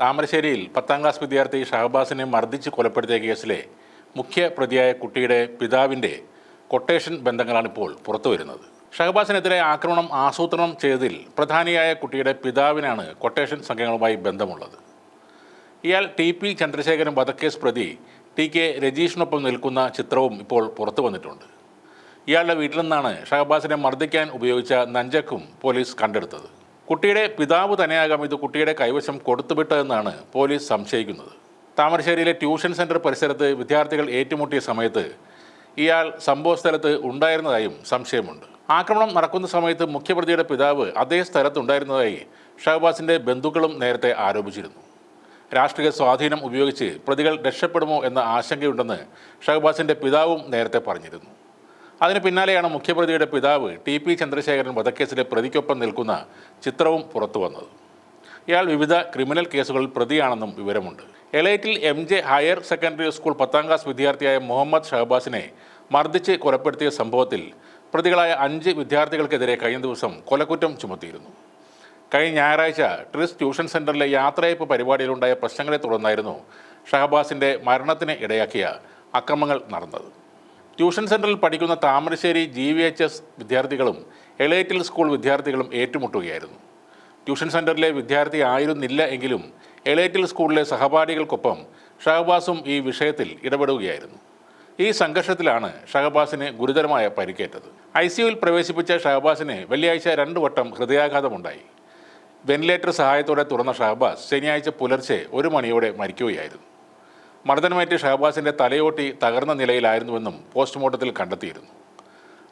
താമരശ്ശേരിയിൽ 10ാം ക്ലാസ് വിദ്യാർത്ഥി ഷഹബാസിനെ മർദ്ദിച്ച് കൊലപ്പെടുത്തിയ കേസിലെ മുഖ്യ പ്രതിയായ കുട്ടിയുടെ പിതാവിൻ്റെ കൊട്ടേഷൻ ബന്ധങ്ങളാണിപ്പോൾ പുറത്തുവരുന്നത്. ഷഹബാസിനെതിരെ ആക്രമണം ആസൂത്രണം ചെയ്തതിൽ പ്രധാനിയായ കുട്ടിയുടെ പിതാവിനാണ് കൊട്ടേഷൻ സംഘങ്ങളുമായി ബന്ധമുള്ളത്. ഇയാൾ TP ചന്ദ്രശേഖരൻ വധക്കേസ് പ്രതി TK രജീഷിനൊപ്പം നിൽക്കുന്ന ചിത്രവും ഇപ്പോൾ പുറത്തു വന്നിട്ടുണ്ട്. ഇയാളുടെ വീട്ടിൽ നിന്നാണ് ഷഹബാസിനെ മർദ്ദിക്കാൻ ഉപയോഗിച്ച നഞ്ചക്കും പോലീസ് കണ്ടെടുത്തത്. കുട്ടിയുടെ പിതാവ് തന്നെയാകാം ഇത് കുട്ടിയുടെ കൈവശം കൊടുത്തുവിട്ടതെന്നാണ് പോലീസ് സംശയിക്കുന്നത്. താമരശ്ശേരിയിലെ ട്യൂഷൻ സെൻറ്റർ പരിസരത്ത് വിദ്യാർത്ഥികൾ ഏറ്റുമുട്ടിയ സമയത്ത് ഇയാൾ സംഭവസ്ഥലത്ത് ഉണ്ടായിരുന്നതായും സംശയമുണ്ട്. ആക്രമണം നടക്കുന്ന സമയത്ത് മുഖ്യപ്രതിയുടെ പിതാവ് അതേ സ്ഥലത്തുണ്ടായിരുന്നതായി ഷഹബാസിൻ്റെ ബന്ധുക്കളും നേരത്തെ ആരോപിച്ചിരുന്നു. രാഷ്ട്രീയ സ്വാധീനം ഉപയോഗിച്ച് പ്രതികൾ രക്ഷപ്പെടുമോ എന്ന ആശങ്കയുണ്ടെന്ന് ഷഹബാസിൻ്റെ പിതാവും നേരത്തെ പറഞ്ഞിരുന്നു. അതിന് പിന്നാലെയാണ് മുഖ്യപ്രതിയുടെ പിതാവ് TP ചന്ദ്രശേഖരൻ വധക്കേസിലെ പ്രതിക്കൊപ്പം നിൽക്കുന്ന ചിത്രവും പുറത്തു വന്നത്. ഇയാൾ വിവിധ ക്രിമിനൽ കേസുകളിൽ പ്രതിയാണെന്നും വിവരമുണ്ട്. എലൈറ്റിൽ MJ higher secondary school 10ാം class വിദ്യാർത്ഥിയായ മുഹമ്മദ് ഷഹബാസിനെ മർദ്ദിച്ച് കൊലപ്പെടുത്തിയ സംഭവത്തിൽ പ്രതികളായ 5 വിദ്യാർത്ഥികൾക്കെതിരെ കഴിഞ്ഞ ദിവസം കൊലക്കുറ്റം ചുമത്തിയിരുന്നു. കഴിഞ്ഞ ഞായറാഴ്ച ട്രിസ് ട്യൂഷൻ സെൻറ്ററിലെ യാത്രയയപ്പ് പരിപാടിയിലുണ്ടായ പ്രശ്നങ്ങളെ തുടർന്നായിരുന്നു ഷഹബാസിൻ്റെ മരണത്തിന് ഇടയാക്കിയ അക്രമങ്ങൾ നടന്നത്. ട്യൂഷൻ സെൻറ്ററിൽ പഠിക്കുന്ന താമരശ്ശേരി GVHS വിദ്യാർത്ഥികളും എലൈറ്റിൽ സ്കൂൾ വിദ്യാർത്ഥികളും ഏറ്റുമുട്ടുകയായിരുന്നു. ട്യൂഷൻ സെൻറ്ററിലെ വിദ്യാർത്ഥി ആയിരുന്നില്ല എങ്കിലും എലൈറ്റിൽ സ്കൂളിലെ സഹപാഠികൾക്കൊപ്പം ഷഹബാസും ഈ വിഷയത്തിൽ ഇടപെടുകയായിരുന്നു. ഈ സംഘർഷത്തിലാണ് ഷഹബാസിന് ഗുരുതരമായ പരിക്കേറ്റത്. ICUവിൽ പ്രവേശിപ്പിച്ച ഷഹബാസിന് വെള്ളിയാഴ്ച 2 വട്ടം ഹൃദയാഘാതമുണ്ടായി. വെന്റിലേറ്റർ സഹായത്തോടെ തുറന്ന ഷഹബാസ് ശനിയാഴ്ച പുലർച്ചെ 1 മണിയോടെ മരിക്കുകയായിരുന്നു. മർദ്ദനമേറ്റ് ഷഹബാസിൻ്റെ തലയോട്ടി തകർന്ന നിലയിലായിരുന്നുവെന്നും പോസ്റ്റ്മോർട്ടത്തിൽ കണ്ടെത്തിയിരുന്നു.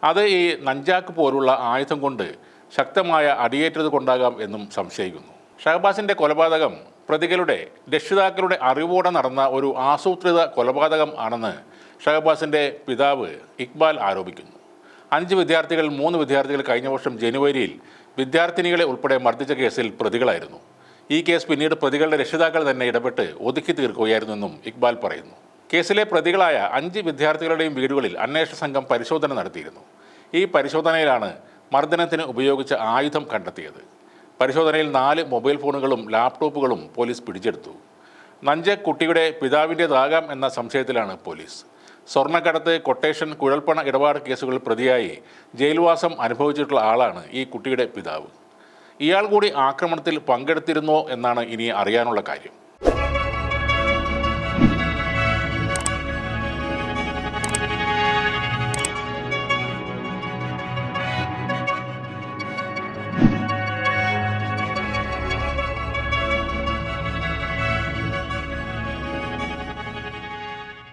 അത് ഈ നഞ്ചാക്ക് പോലുള്ള ആയുധം കൊണ്ട് ശക്തമായ അടിയേറ്റത് കൊണ്ടാകാം എന്നും സംശയിക്കുന്നു. ഷഹബാസിൻ്റെ കൊലപാതകം പ്രതികളുടെ രക്ഷിതാക്കളുടെ അറിവോടെ നടന്ന ഒരു ആസൂത്രിത കൊലപാതകം ആണെന്ന് ഷഹബാസിൻ്റെ പിതാവ് ഇക്ബാൽ ആരോപിക്കുന്നു. 5 വിദ്യാർത്ഥികൾ 3 വിദ്യാർത്ഥികൾ കഴിഞ്ഞ വർഷം ജനുവരിയിൽ വിദ്യാർത്ഥിനികളെ ഉൾപ്പെടെ മർദ്ദിച്ച കേസിൽ പ്രതികളായിരുന്നു. ഈ കേസ് പിന്നീട് പ്രതികളുടെ രക്ഷിതാക്കൾ തന്നെ ഇടപെട്ട് ഒതുക്കി തീർക്കുകയായിരുന്നെന്നും ഇക്ബാൽ പറയുന്നു. കേസിലെ പ്രതികളായ 5 വിദ്യാർത്ഥികളുടെയും വീടുകളിൽ അന്വേഷണ സംഘം പരിശോധന നടത്തിയിരുന്നു. ഈ പരിശോധനയിലാണ് മർദ്ദനത്തിന് ഉപയോഗിച്ച ആയുധം കണ്ടെത്തിയത്. പരിശോധനയിൽ 4 മൊബൈൽ ഫോണുകളും ലാപ്ടോപ്പുകളും പോലീസ് പിടിച്ചെടുത്തു. നഞ്ച് കുട്ടിയുടെ പിതാവിൻ്റേതാകാം എന്ന സംശയത്തിലാണ് പോലീസ്. സ്വർണ്ണക്കടത്ത്, കൊട്ടേഷൻ, കുഴൽപ്പണ ഇടപാട് കേസുകളിൽ പ്രതിയായി ജയിൽവാസം അനുഭവിച്ചിട്ടുള്ള ആളാണ് ഈ കുട്ടിയുടെ പിതാവ്. ഇയാൾ കൂടി ആക്രമണത്തിൽ പങ്കെടുത്തിരുന്നോ എന്നാണ് ഇനി അറിയാനുള്ള കാര്യം.